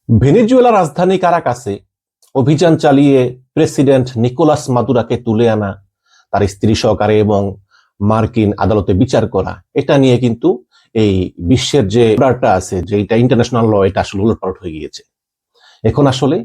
ভেনেজুয়েলার রাজধানী কারাকাসে অভিযান চালিয়ে প্রেসিডেন্ট নিকোলাস মাদুরাকে তুলে আনা, তার স্ত্রী সহকারে এবং মার্কিন আদালতে বিচার করা, এটা নিয়ে কিন্তু এই বিশ্বের যে অর্ডারটা আছে, যে এটা ইন্টারন্যাশনাল ল, এটা আসলে উলটপালট হয়ে গিয়েছে। এখন আসলে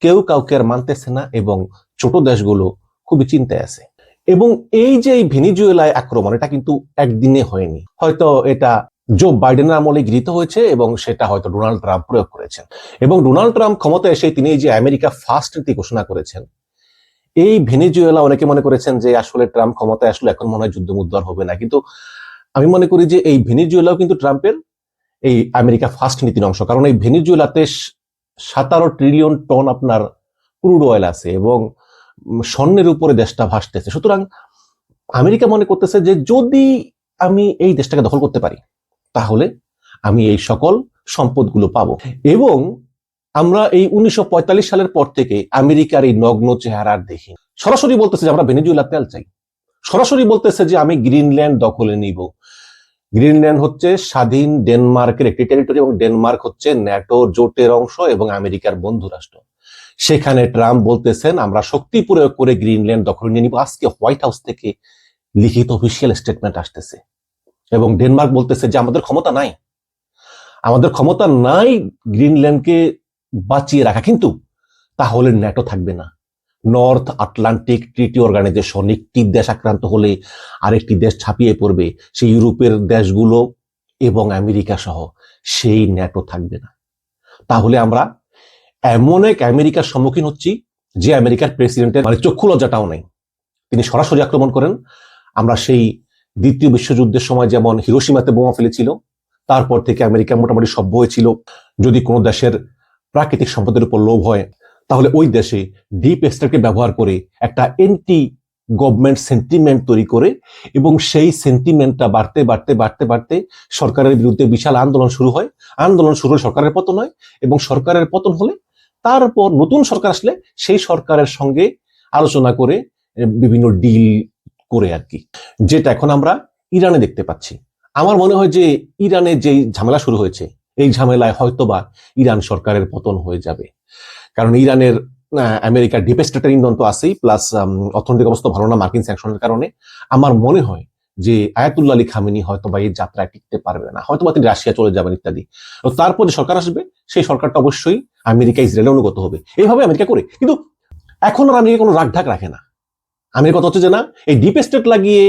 কেউ কাউকে আর মানতেছে না এবং ছোট দেশগুলো খুবই চিন্তায় আছে। এবং এই যে এই ভেনেজুয়েলায় আক্রমণ, এটা কিন্তু একদিনে হয়নি। হয়তো এটা জো বাইডেনের আমলে গৃহীত হয়েছে এবং সেটা হয়তো ডোনাল্ড ট্রাম্প প্রয়োগ করেছেন। এবং ডোনাল্ড ট্রাম্প ক্ষমতায় এসে তিনি এই যে আমেরিকা ফার্স্ট নীতি ঘোষণা করেছেন, এই ভেনেজুয়েলা অনেকে মনে করেছেন যে আসলে ট্রাম্প ক্ষমতায় আসলে এখন মনে হয় যুদ্ধ মুদ্রার হবে না, কিন্তু আমি মনে করি যে এই ভেনেজুয়েলাও কিন্তু ট্রাম্পের এই আমেরিকা ফার্স্ট নীতির অংশ। কারণ এই ভেনেজুয়েলাতে 17 ট্রিলিয়ন টন আপনার ক্রুড অয়েল আছে এবং স্বর্ণের উপরে দেশটা ভাসতেছে। সুতরাং আমেরিকা মনে করতেছে যে যদি আমি এই দেশটাকে দখল করতে পারি, তাহলে আমি এই সকল সম্পদগুলো পাবো। এবং আমরা এই 1945 সালের পর থেকে আমেরিকার এই নগ্ন চেহারা দেখি। সরাসরি বলতেছে যে আমরা ভেনেজুয়েলা তেল চাই, সরাসরি বলতেছে যে আমি গ্রিনল্যান্ড দখলে নিব। গ্রিনল্যান্ড হচ্ছে স্বাধীন ডেনমার্কের একটি টেরিটরি এবং ডেনমার্ক হচ্ছে ন্যাটো জোটের অংশ এবং আমেরিকার বন্ধু রাষ্ট্র। সেখানে ট্রাম্প বলতেছেন আমরা শক্তি প্রয়োগ করে গ্রিনল্যান্ড দখল নিয়ে নিব। আজকে হোয়াইট হাউস থেকে লিখিত অফিসিয়াল স্টেটমেন্ট আসতেছে এবং ডেনমার্ক বলতেছে যে আমাদের ক্ষমতা নাই, আমাদের ক্ষমতা নাই গ্রিনল্যান্ডকে বাঁচিয়ে রাখা, কিন্তু তাহলে ন্যাটো থাকবে না। নর্থ আটলান্টিক ট্রিটি অর্গানাইজেশন, একটি দেশ আক্রান্ত হলে আরেকটি দেশ ছাপিয়ে পড়বে, সেই ইউরোপের দেশগুলো এবং আমেরিকা সহ, সেই ন্যাটো থাকবে না। তাহলে আমরা এমন এক আমেরিকার সম্মুখীন হচ্ছি যে আমেরিকার প্রেসিডেন্টের চক্ষু লজ্জাটাও নেই, তিনি সরাসরি আক্রমণ করেন। আমরা সেই দ্বিতীয় বিশ্বযুদ্ধের সময় যেমন হিরোশিমাতে বোমা ফেলেছিল, তারপর থেকে আমেরিকা মোটামুটি সভ্য হয়েছিল যদি কোনো দেশের প্রাকৃতিক সম্পদের উপর লোভ হয়, তাহলে ওই দেশে ডিপ স্টেটকে ব্যবহার করে একটা এন্টি গভর্নমেন্ট সেন্টিমেন্ট তৈরি করে, এবং সেই সেন্টিমেন্টটা বাড়তে বাড়তে বাড়তে বাড়তে সরকারের বিরুদ্ধে বিশাল আন্দোলন শুরু হয়। আন্দোলন শুরু হলে সরকারের পতন হয়, এবং সরকারের পতন হলে তারপর নতুন সরকার আসলে সেই সরকারের সঙ্গে আলোচনা করে বিভিন্ন ডিল করে আর কি, যেটা এখন আমরা ইরানে দেখতে পাচ্ছি। আমার মনে হয় যে ইরানে যেই ঝামেলা শুরু হয়েছে, এই ঝামেলায় হয়তোবা ইরান সরকারের পতন হয়ে যাবে। কারণ ইরানের আমেরিকার ডিপ স্টেটের ইন্ধন তো আছেই, প্লাস অর্থনৈতিক অবস্থা ভালো না মার্কিন স্যাংশনের কারণে। আমার মনে হয় যে আয়াতুল্লাহ আলী খামেনি হয়তোবা এই যাত্রায় টিকতে পারবে না, হয়তোবা তিনি রাশিয়া চলে যাবেন ইত্যাদি। তারপর যে সরকার আসবে, সেই সরকারটা অবশ্যই আমেরিকা ইসরায়েলে অনুগত হবে। এইভাবে আমেরিকা করে, কিন্তু এখন আর আমেরিকা কোনো রাগঢাক রাখে না। আমেরিকা কথা হচ্ছে যে না, এই ডিপ স্টেট লাগিয়ে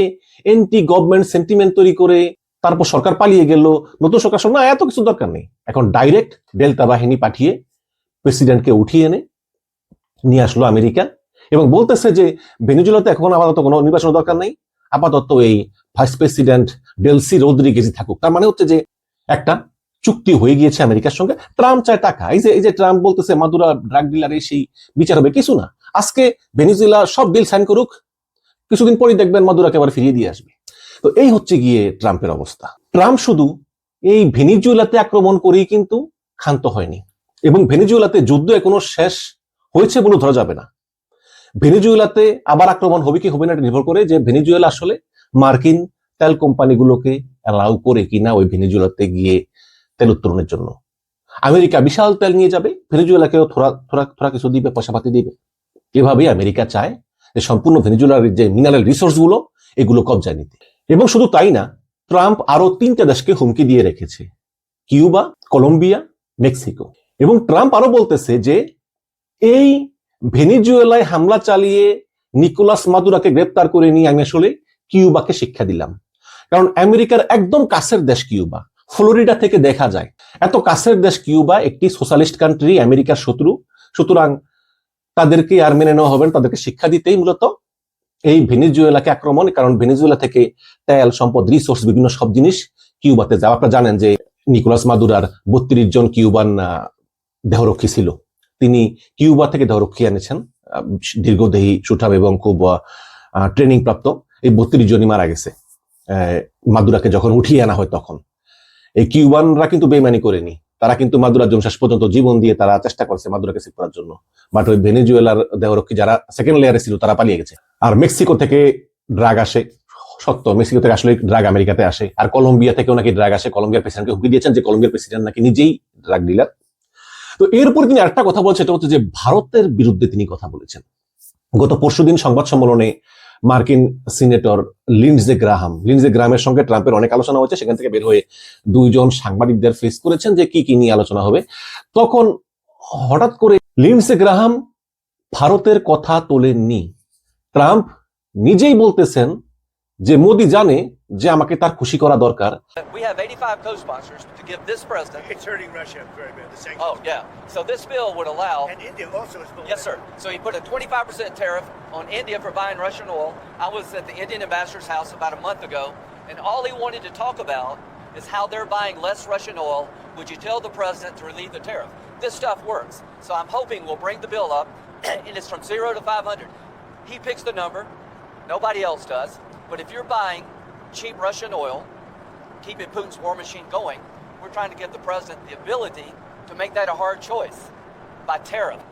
এন্টি গভর্নমেন্ট সেন্টিমেন্ট তৈরি করে তারপর সরকার পালিয়ে গেল, নতুন সরকার সঙ্গে এত কিছু দরকার নেই। এখন ডাইরেক্ট ডেল্টা বাহিনী পাঠিয়ে প্রেসিডেন্টকে উঠিয়ে এনে নিয়ে আসলো আমেরিকা, এবং বলতেছে যে ভেনেজুয়েলাতে এখন আপাতত কোনো নির্বাচনের দরকার নেই, আপাতত এই ভাইস প্রেসিডেন্ট ডেলসি রদ্রিগেজই থাকুক। তার মানে হচ্ছে যে একটা চুক্তি হয়ে গিয়েছে আমেরিকার সঙ্গে। ট্রাম্প চায় টাকা। এই যে ট্রাম্প বলতেছে মাদুরা ড্রাগ ডিলার, সেই বিচার হবে, কিছু না। আজকে ভেনেজুয়েলা সব ডিল সাইন করুক, কিছুদিন পরেই দেখবেন মাদুরাকে আবার ফিরিয়ে দিয়ে আসবে। তো এই হচ্ছে গিয়ে ট্রাম্পের অবস্থা। ট্রাম্প শুধু এই ভেনেজুয়েলাতে আক্রমণ করেই কিন্তু ক্ষান্ত হয়নি, এবং ভেনেজুয়েলাতে যুদ্ধ এখনো শেষ হয়েছে বলে ধরা যাবে না। ভেনেজুয়েলাতে আবার আক্রমণ হবে কি হবে না নির্ভর করে যে ভেনেজুয়েলা আসলে মার্কিন তেল কোম্পানিগুলোকে অ্যালাউ করে কিনা ওই ভেনেজুয়েলাতে গিয়ে তেল উত্তোলনের জন্য। আমেরিকা বিশাল তেল নিয়ে যাবে, ভেনেজুয়েলাকেও থোড়া থোড়া থোড়া কিছু দিবে, পয়সা পাতি দিবে। এভাবেই আমেরিকা চায় যে সম্পূর্ণ ভেনেজুয়েলার যে মিনারেল রিসোর্স গুলো, এগুলো কবজায় নিতে। এবং শুধু তাই না, ট্রাম্প আরো 3টে দেশকে হুমকি দিয়ে রেখেছে: কিউবা, কলম্বিয়া, মেক্সিকো। এবং ট্রাম্প আরো বলতেছে যে এই ভেনেজুয়েলায় হামলা চালিয়ে নিকোলাস মাদুরাকে গ্রেপ্তার করে নিয়ে আমি আসলে কিউবাকে শিক্ষা দিলাম। কারণ আমেরিকার একদম কাছের দেশ কিউবা, ফ্লোরিডা থেকে দেখা যায়। এত কাছের দেশ কিউবা একটি সোশ্যালিস্ট কান্ট্রি, আমেরিকার শত্রু। সুতরাং তাদেরকে আর মেনে নেওয়া হবে না, তাদেরকে শিক্ষা দিতেই মূলত এই ভেনেজুয়েলাকে আক্রমণ। কারণ ভেনেজুয়েলা থেকে তেল, সম্পদ, রিসোর্স, বিভিন্ন সব জিনিস কিউবাতে যাওয়া। আপনারা জানেন যে নিকোলাস মাদুরার 32 জন কিউবান দেহরক্ষী ছিল, তিনি কিউবা থেকে দেহরক্ষী এনেছেন, দীর্ঘদেহী, সুঠাম এবং খুব ট্রেনিং প্রাপ্ত। এই 32 জনই মারা গেছে মাদুরাকে যখন উঠিয়ে আনা হয় তখন। এই কিউবানরা কিন্তু বেইমানি করেনি, তারা কিন্তু মাদুরার জন্য শেষ পর্যন্ত জীবন দিয়ে তারা চেষ্টা করছে মাদুরাকে সেভ করার জন্য। বাট ওই ভেনেজুয়েলার দেহরক্ষী যারা সেকেন্ড লেয়ারে ছিল, তারা পালিয়ে গেছে। আর মেক্সিকো থেকে ড্রাগ আসে, সত্য, মেক্সিকো থেকে আসলে ড্রাগ আমেরিকাতে আসে। আর কলম্বিয়া থেকেও নাকি ড্রাগ আসে, কলম্বিয়ার প্রেসিডেন্টকে হুমকি দিয়েছেন যে কলম্বিয়ার প্রেসিডেন্ট নাকি নিজেই ড্রাগ ডিলার। তো এরপর তিনি আরেকটা কথা বলছেন, এটা হচ্ছে যে ভারতের বিরুদ্ধে তিনি কথা বলেছেন। গত পরশুদিন সংবাদ সম্মেলনে মার্কিন সিনেটর লিন্ডজে গ্রাহামের সঙ্গে ট্রাম্পের অনেক আলোচনা হয়েছে, সেখান থেকে বের হয়ে দুইজন সাংবাদিকদের ফেস করেছেন যে কি কি নিয়ে আলোচনা হবে। তখন হঠাৎ করে লিন্ডজে গ্রাহাম ভারতের কথা তোলেননি। ট্রাম্প নিজেই বলতেছেন যে মোদি জানে যে আমাকে তার খুশি করা দরকার। We have 85 co-sponsors to give this president. It's hurting Russia very bad. The sanctions. Oh, yeah. So this bill would allow. And India also is below. Yes, sir. So he put a 25% tariff on India for buying Russian oil. I was at the Indian ambassador's house about a month ago, and all he wanted to talk about is how they're buying less Russian oil. Would you tell the president to relieve the tariff? This stuff works. So I'm hoping we'll bring the bill up, and it's from 0 to 500. He picks the number. Nobody else does. But if you're buying cheap Russian oil, keeping Putin's war machine going, we're trying to give the president the ability to make that a hard choice by tariff.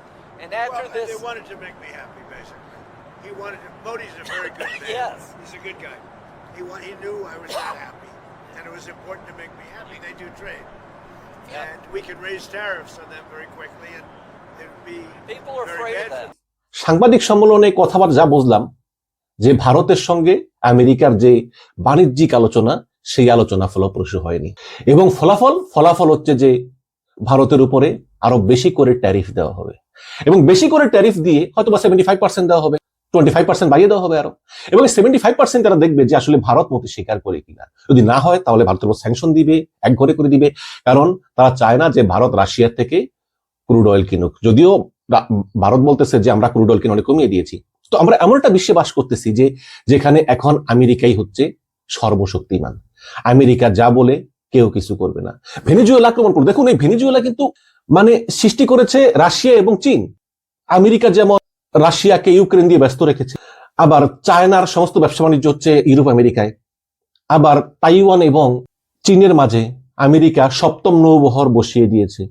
And after Well, this, they wanted to make me happy, basically. He wanted to. Modi's a very good man. Yes. He's a good guy. He knew I was not happy, and it was important to make me happy. They do trade, Yeah. and we can raise tariffs on them very quickly, and it would be people are very afraid bad of that. সাংবাদিক সম্মেলনে কথাবার্তা যা বুঝলাম যে ভারতের সঙ্গে আমেরিকার যে বাণিজ্যিক আলোচনা, সেই আলোচনা ফলপ্রসূ হয়নি, এবং ফলাফল হচ্ছে যে ভারতের উপরে আরো বেশি করে ট্যারিফ দেওয়া হবে, এবং বেশি করে ট্যারিফ দিয়ে হয়তো বা 75% দেওয়া হবে, 25% বাড়িয়ে দেওয়া হবে আরো, এবং 75% তারা দেখবে যে আসলে ভারত মতো স্বীকার করে কিনা। যদি না হয় তাহলে ভারতের উপর স্যাংশন দিবে, একঘরে করে দিবে, কারণ তারা চায় না যে ভারত রাশিয়া থেকে ক্রুড অয়েল কিনুক। যদিও ভারত বলতেছে যে আমরা ক্রুড অয়েল কিনে অনেক কমিয়ে দিয়েছি। তো আমরা এমন একটা বিশ্বে বাস করতেছি যে যেখানে এখন আমেরিকাই হচ্ছে সর্বশক্তিমান। আমেরিকা যা বলে কেউ কিছু করবে না। ভেনেজুয়েলা আক্রমণ করে দেখুন, এই ভেনেজুয়েলা কিন্তু মানে সৃষ্টি করেছে রাশিয়া এবং চীন। আমেরিকা যেমন রাশিয়াকে ইউক্রেন দিয়ে ব্যস্ত রেখেছে, আবার চায়নার সমস্ত ব্যবসা বাণিজ্য হচ্ছে ইউরোপ আমেরিকায়, আবার তাইওয়ান এবং চীনের মাঝে আমেরিকা সপ্তম নৌবহর বসিয়ে দিয়েছে,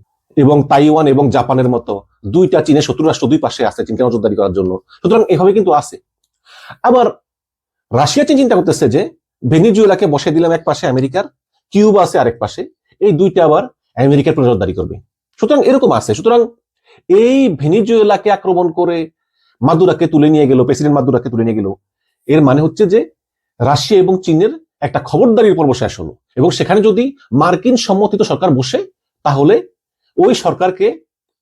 এবং তাইওয়ান এবং জাপানের মতো দুইটা চীনের শত্রু রাষ্ট্র দুই পাশে আছে চীনকে নজরদারি করার জন্য। সুতরাং এভাবে কিন্তু আছে। আবার রাশিয়া চীন চিন্তা করতেছে যে ভেনেজুয়েলাকে বসে দিলাম এক পাশে আমেরিকার, কিউবা আছে আরেক পাশে, এই দুইটা আবার আমেরিকার নজরদারি করবে। সুতরাং এরকম আছে। সুতরাং এই ভেনেজুয়েলাকে আক্রমণ করে মাদুরাকে তুলে নিয়ে গেল, প্রেসিডেন্ট মাদুরাকে তুলে নিয়ে গেল, এর মানে হচ্ছে যে রাশিয়া এবং চীনের একটা খবরদারির পর্ব শেষ হলো, এবং সেখানে যদি মার্কিন সম্মতিত সরকার বসে তাহলে ওই সরকারকে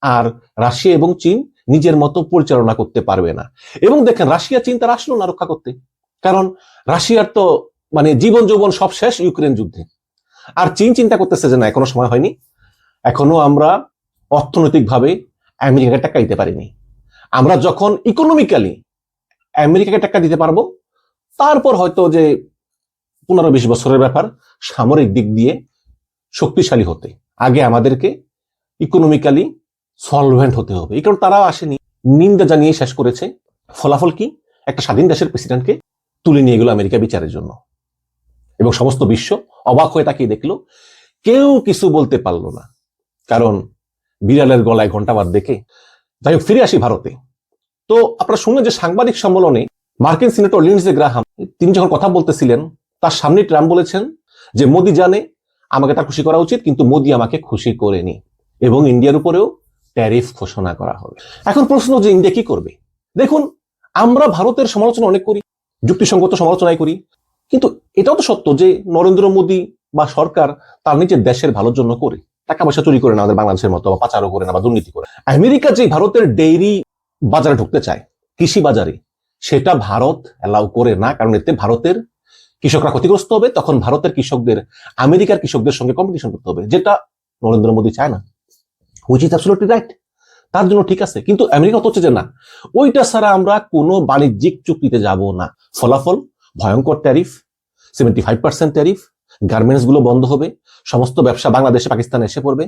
আর রাশিয়া এবং চীন নিজের মতো পরিচালনা করতে পারবে না। এবং দেখেন রাশিয়া চীন তারা আসলো না রক্ষা করতে, কারণ রাশিয়ার তো মানে জীবন যৌবন সব শেষ ইউক্রেন যুদ্ধে। আর চীন চিন্তা করতেছে যে না, এখনো সময় হয়নি, এখনো আমরা অর্থনৈতিকভাবে আমেরিকাকে টাকা দিতে পারিনি, আমরা যখন ইকোনমিক্যালি আমেরিকাকে টাকা দিতে পারবো তারপর হয়তো যে 15-20 বছরের ব্যাপার, সামরিক দিক দিয়ে শক্তিশালী হতে আগে আমাদেরকে ইকোনমিক্যালি সলভেন্ট হতে হবে। এই কারণ তারাও আসেনি, নিন্দা জানিয়ে শেষ করেছে। ফলাফল কি? একটা স্বাধীন দেশের প্রেসিডেন্টকে তুলে নিয়ে গেল আমেরিকা বিচারের জন্য, এবং সমস্ত বিশ্ব অবাক হয়ে তাকিয়ে দেখলো, কেউ কিছু বলতে পারলো না, কারণ বিড়ালের গলায় ঘন্টা বাদ দেখে। যাই হোক, ফিরে আসি ভারতে। তো আপনারা শুনলেন যে সাংবাদিক সম্মেলনে মার্কিন সিনেটর লিন্ডজে গ্রাহাম তিনি যখন কথা বলতেছিলেন, তার সামনে ট্রাম্প বলেছেন যে মোদি জানে আমাকে তার খুশি করা উচিত, কিন্তু মোদি আমাকে খুশি করেনি, এবং ইন্ডিয়ার উপরেও ট্যারিফ ঘোষণা করা হবে। এখন প্রশ্ন যে ইন্ডিয়া কি করবে? দেখুন, আমরা ভারতের সমালোচনা অনেক করি, যুক্তিসঙ্গত সমালোচনাই করি, কিন্তু এটাও তো সত্য যে নরেন্দ্র মোদী বা সরকার তার নিজের দেশের ভালোর জন্য করে, টাকা পয়সা চুরি করে না আমাদের বাংলাদেশের মতো, বা পাচারও করে না, বা দুর্নীতি করে। আমেরিকা যে ভারতের ডেইরি বাজারে ঢুকতে চায়, কৃষি বাজারে, সেটা ভারত অ্যালাউ করে না, কারণ এতে ভারতের কৃষকরা ক্ষতিগ্রস্ত হবে। তখন ভারতের কৃষকদের আমেরিকার কৃষকদের সঙ্গে কম্পিটিশন করতে হবে, যেটা নরেন্দ্র মোদী চায় না, হুইচ ইজ অ্যাবসলিউটলি রাইট। তার জন্য ঠিক আছে, কিন্তু আমেরিকা হচ্ছে যে না, ওইটা ছাড়া আমরা কোনো বাণিজ্যিক চুক্তিতে যাব না। ফলাফল ভয়ঙ্কর ট্যারিফ, 75% ট্যারিফ, গার্মেন্টস গুলো বন্ধ হবে, সমস্ত ব্যবসা বাংলাদেশে পাকিস্তানে এসে পড়বে,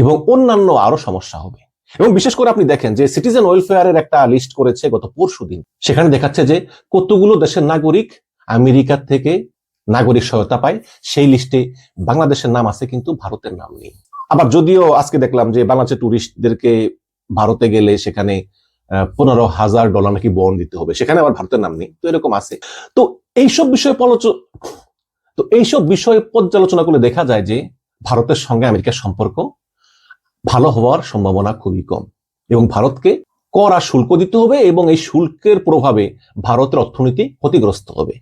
এবং অন্যান্য আরো সমস্যা হবে। এবং বিশেষ করে আপনি দেখেন যে সিটিজেন ওয়েলফেয়ারের একটা লিস্ট করেছে গত পরশুদিন, সেখানে দেখাচ্ছে যে কতগুলো দেশের নাগরিক আমেরিকার থেকে নাগরিক সহায়তা পায়, সেই লিস্টে বাংলাদেশের নাম আছে কিন্তু ভারতের নাম নেই। আবার যদিও আজকে দেখলাম যে বাংলাদেশের টুরিস্টদেরকে ভারতে গেলে সেখানে $15,000 নাকি বন্ড দিতে হবে, সেখানে আবার ভারতের নাম নেই। তো এরকম আছে। তো এইসব বিষয়ে পর্যালোচনা করলে দেখা যায় যে ভারতের সঙ্গে আমেরিকার সম্পর্ক ভালো হওয়ার সম্ভাবনা খুবই কম। এবং ভারতকে কর আর শুল্ক দিতে হবে, এবং এই শুল্কের প্রভাবে ভারতের অর্থনীতি ক্ষতিগ্রস্ত হবে।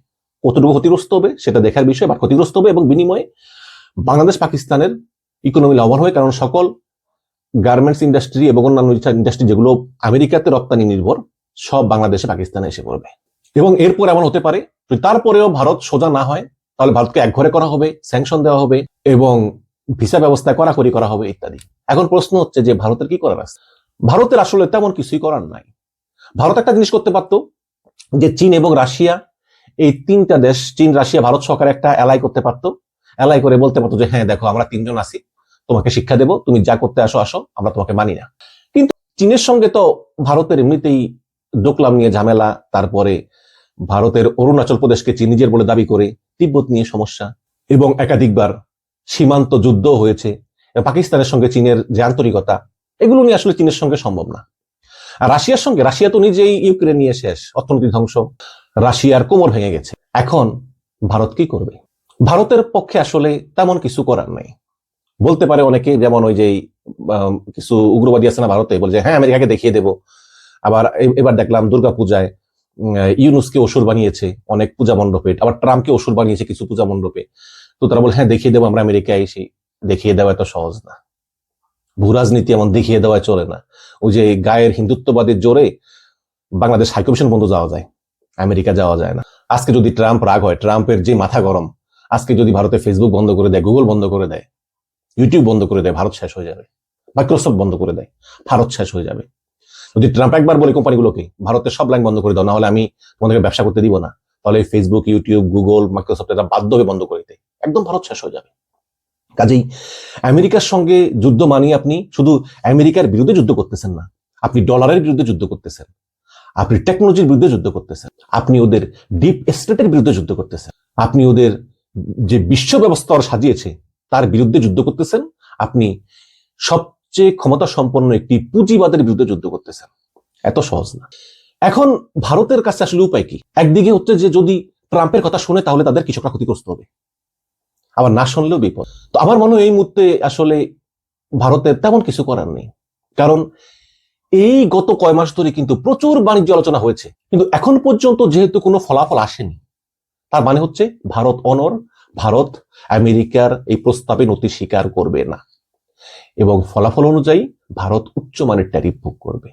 কতটুকু ক্ষতিগ্রস্ত হবে সেটা দেখার বিষয়, বা ক্ষতিগ্রস্ত হবে, এবং বিনিময়ে বাংলাদেশ পাকিস্তানের ইকোনমি লাভবান হবে, কারণ সকল গার্মেন্টস ইন্ডাস্ট্রি এবং অন্যান্য ইন্ডাস্ট্রি যেগুলো আমেরিকাতে রপ্তানি নির্ভর, সব বাংলাদেশে পাকিস্তানে এসে পড়বে। এবং এরপর এমন হতে পারে যদি তারপরেও ভারত সোজা না হয়, তাহলে ভারতকে একঘরে করা হবে, স্যাংশন দেওয়া হবে, এবং ভিসা ব্যবস্থা কড়াকড়ি করা হবে ইত্যাদি। এখন প্রশ্ন হচ্ছে যে ভারতের কি করার আছে? ভারতের আসলে তেমন কিছুই করার নাই। ভারত একটা জিনিস করতে পারতো, যে চীন এবং রাশিয়া, এই তিনটা দেশ, চীন, রাশিয়া, ভারত সরকার একটা অ্যালাই করতে পারতো। অ্যালাই করে বলতে পারতো যে হ্যাঁ দেখো, আমরা তিনজন আছি, তোমাকে শিক্ষা দেব, তুমি যা করতে আসো আসো, আমরা তোমাকে মানি না। কিন্তু চীনের সঙ্গে তো ভারতের এমনিতেই ডোকলাম নিয়ে ঝামেলা, তারপরে ভারতের অরুণাচল প্রদেশকে চীন নিজের বলে দাবি করে, তিব্বত নিয়ে সমস্যা, এবং একাধিকবার সীমান্ত যুদ্ধ হয়েছে। পাকিস্তানের সঙ্গে চীনের যে আন্তরিকতা, এগুলো নিয়ে আসলে চীনের সঙ্গে সম্ভব না। আর রাশিয়ার সঙ্গে, রাশিয়া তো নিজেই ইউক্রেন নিয়ে শেষ, অর্থনীতি ধ্বংস, রাশিয়ার কোমর ভেঙে গেছে। এখন ভারত কি করবে? ভারতের পক্ষে আসলে তেমন কিছু করার নাই। বলতে পারে অনেকে, যেমন ওই যে কিছু উগ্রবাদী আছে না ভারতে, বলে যে হ্যাঁ আমেরিকাকে দেখিয়ে দেব। আবার এবার দেখলাম দুর্গাপূজায় ইউনুসকে অসুর বানিয়েছে অনেক পূজা মণ্ডপে, আবার ট্রাম্পকে অসুর বানিয়েছে কিছু পূজা মণ্ডপে। তো তারা বলে হ্যাঁ দেখিয়ে দেবো আমরা আমেরিকায় এসে। দেখিয়ে দেওয়া এত সহজ না। ভূরাজনীতি এমন দেখিয়ে দেওয়া চলে না। ওই যে গায়ের হিন্দুত্ববাদের জোরে বাংলাদেশ হাইকমিশন বন্ধ যাওয়া যায়, আমেরিকা যাওয়া যায় না। আজকে যদি ট্রাম্প রাগ হয়, ট্রাম্পের যে মাথা গরম, আজকে যদি ভারতে ফেসবুক বন্ধ করে দেয়, গুগল বন্ধ করে দেয়, ইউটিউব বন্ধ করে দেয়, ভারত শেষ হয়ে যাবে। মাইক্রোসফট বন্ধ করে দেয়, ভারত শেষ হয়ে যাবে। যদি ট্রাম্প একবার বলে কোম্পানিগুলোকে ভারতের সব লাইন বন্ধ করে দাও, না হলে আমি তোমাদেরকে ব্যবসা করতে দিব না, তাহলে ফেসবুক, ইউটিউব, গুগল, মাইক্রোসফট এরা বাধ্য হয়ে বন্ধ করে দেয়, একদম ভারত শেষ হয়ে যাবে। কাজেই আমেরিকার সঙ্গে যুদ্ধ মানিয়ে আপনি শুধু আমেরিকার বিরুদ্ধে যুদ্ধ করতেছেন না, আপনি ডলারের বিরুদ্ধে যুদ্ধ করতেছেন, আপনি টেকনোলজির বিরুদ্ধে যুদ্ধ করতেছেন, আপনি ওদের ডিপ স্টেটের বিরুদ্ধে যুদ্ধ করতেছেন, আপনি ওদের যে বিশ্ব ব্যবস্থা সাজিয়েছে তার বিরুদ্ধে যুদ্ধ করতেছেন, আপনি সবচেয়ে ক্ষমতা সম্পন্ন একটি পুঁজিবাদের বিরুদ্ধে যুদ্ধ করতেছেন। এত সহজ না। এখন ভারতের কাছে আসলে উপায় কি? একদিকে হচ্ছে যে যদি ট্রাম্পের কথা শুনে তাহলে তাদের কৃষকরা ক্ষতিগ্রস্ত হবে, আবার না শুনলেও বিপদ। তো আমার মনে হয় এই মুহূর্তে আসলে ভারতের তেমন কিছু করার নেই, কারণ এই গত কয় মাস ধরে কিন্তু প্রচুর বাণিজ্য আলোচনা হয়েছে, কিন্তু এখন পর্যন্ত যেহেতু কোনো ফলাফল আসেনি, তার মানে হচ্ছে ভারত অনড়, ভারত আমেরিকার এই প্রস্তাবে নতি স্বীকার করবে না, এবং ফলাফল অনুযায়ী ভারত উচ্চমানের ট্যারিফ ভোগ করবে।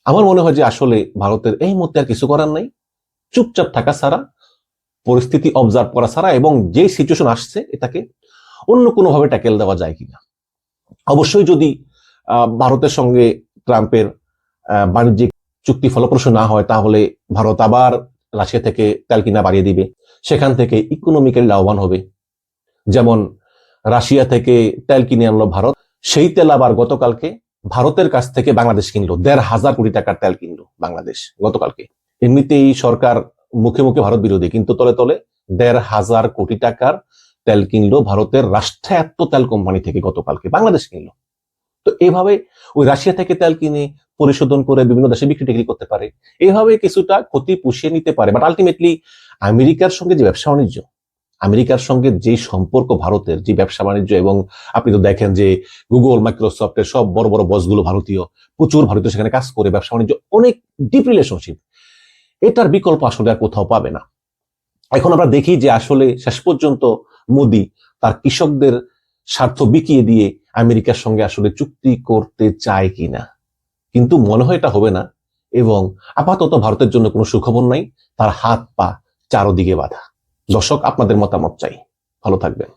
আমার মনে হয় যে আসলে ভারতের এই মুহূর্তে আর কিছু করার নাই, চুপচাপ থাকা ছাড়া, পরিস্থিতি অবজার্ভ করা ছাড়া, এবং যে সিচুয়েশন আসছে এটাকে অন্য কোনোভাবে ট্যাকেল দেওয়া যায় কিনা। অবশ্যই যদি ভারতের সঙ্গে ট্রাম্পের বাণিজ্যিক চুক্তি ফলপ্রসূ না হয়, তাহলে ভারত আবার রাশিয়া থেকে তেল কিনা বাড়িয়ে দিবে, সেখান থেকে ইকোনমিক্যালি লাভবান হবে। যেমন রাশিয়া থেকে তেল কিনে আনলো ভারত, সেই তেল আবার গতকালকে ভারতের কাছ থেকে বাংলাদেশ কিনলো, 1,500 কোটি টাকার তেল কিনলো বাংলাদেশ গতকালকে। এমনিতেই সরকার মুখে মুখে ভারত বিরোধী, কিন্তু তলে তলে 1,500 কোটি টাকার তেল কিনলো ভারতের রাষ্ট্রায়ত্ত তেল কোম্পানি থেকে গতকালকে বাংলাদেশ কিনলো। তো এভাবে ওই রাশিয়া থেকে তেল কিনে পরিশোধন করে বিভিন্ন দেশে বিক্রি টিক্রি করতে পারে, এভাবে কিছুটা ক্ষতি পুষিয়ে নিতে পারে। বাট আলটিমেটলি আমেরিকার সঙ্গে যে ব্যবসা বাণিজ্য, আমেরিকার সঙ্গে যে সম্পর্ক ভারতের, যে ব্যবসা বাণিজ্য, এবং আপনি তো দেখেন যে গুগল, মাইক্রোসফটের সব বড় বড় বসগুলো ভারতীয়, প্রচুর ভারতীয় সেখানে কাজ করে, ব্যবসা বাণিজ্য অনেক ডিপ রিলেশনশিপ, এটার বিকল্প আসলে আর কোথাও পাবে না। এখন আমরা দেখি যে আসলে শেষ পর্যন্ত মোদি তার কৃষকদের স্বার্থ বিকিয়ে দিয়ে আমেরিকার সঙ্গে আসলে চুক্তি করতে চায় কিনা, কিন্তু মনে হয় এটা হবে না। এবং আপাতত ভারতের জন্য কোনো সুখবর নাই, তার হাত পা চারদিকে বাঁধা। দর্শক, আপনাদের মতামত চাই। ভালো থাকবেন।